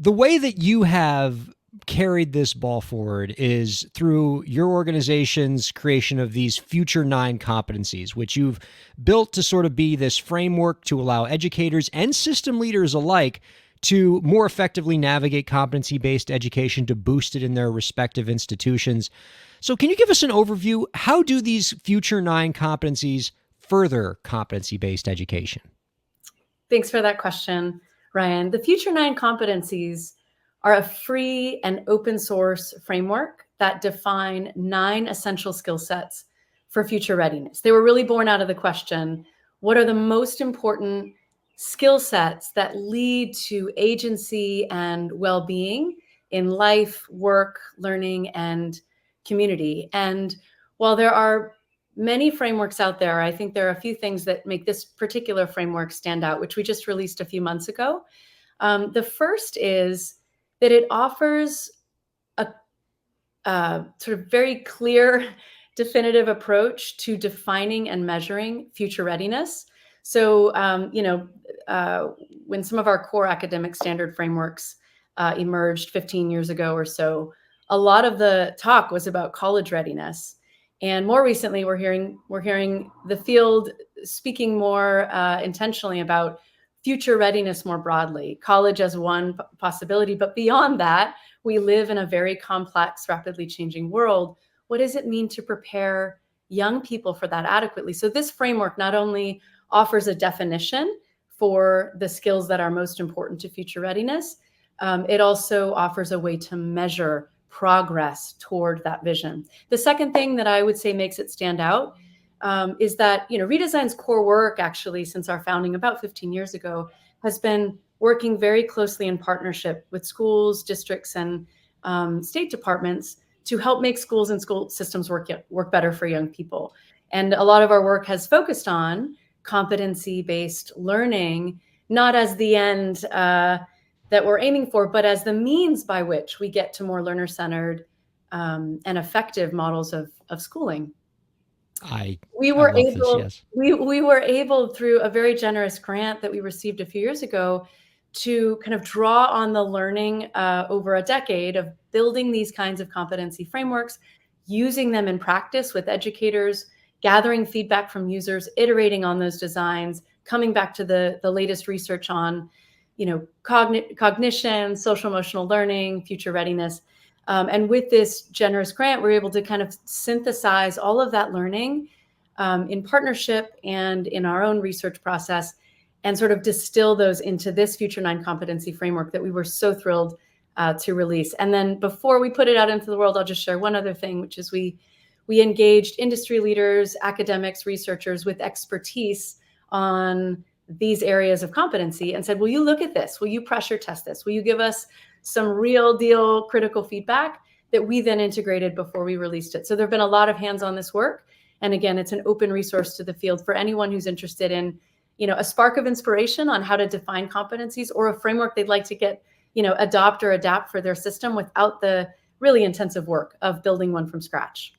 the way that you have carried this ball forward is through your organization's creation of these Future9 competencies, which you've built to sort of be this framework to allow educators and system leaders alike to more effectively navigate competency-based education to boost it in their respective institutions. So can you give us an overview? How do these Future9 competencies further competency-based education? Thanks for that question, Ryan. The Future9 competencies are a free and open source framework that define 9 essential skill sets for future readiness. They were really born out of the question, what are the most important skill sets that lead to agency and well-being in life, work, learning, and community? And while there are many frameworks out there, I think there are a few things that make this particular framework stand out, which we just released a few months ago. The first is that it offers a sort of very clear, definitive approach to defining and measuring future readiness. So, when some of our core academic standard frameworks emerged 15 years ago or so, a lot of the talk was about college readiness. And more recently, we're hearing the field speaking more intentionally about future readiness more broadly, college as one possibility. But beyond that, we live in a very complex, rapidly changing world. What does it mean to prepare young people for that adequately? So this framework not only offers a definition for the skills that are most important to future readiness, it also offers a way to measure progress toward that vision. The second thing that I would say makes it stand out is that, reDesign's core work, actually, since our founding about 15 years ago, has been working very closely in partnership with schools, districts, and state departments to help make schools and school systems work better for young people. And a lot of our work has focused on competency-based learning, not as the end that we're aiming for, but as the means by which we get to more learner-centered and effective models of schooling. We were able, through a very generous grant that we received a few years ago, to kind of draw on the learning over a decade of building these kinds of competency frameworks, using them in practice with educators, gathering feedback from users, iterating on those designs, coming back to the latest research on cognition, social emotional learning, future readiness. And with this generous grant, we're able to kind of synthesize all of that learning in partnership and in our own research process, and sort of distill those into this Future9 competency framework that we were so thrilled to release. And then before we put it out into the world, I'll just share one other thing, which is we engaged industry leaders, academics, researchers with expertise on these areas of competency and said, will you look at this? Will you pressure test this? Will you give us some real deal critical feedback that we then integrated before we released it? So there've been a lot of hands on this work. And again, it's an open resource to the field for anyone who's interested in, a spark of inspiration on how to define competencies, or a framework they'd like to get, adopt or adapt for their system without the really intensive work of building one from scratch.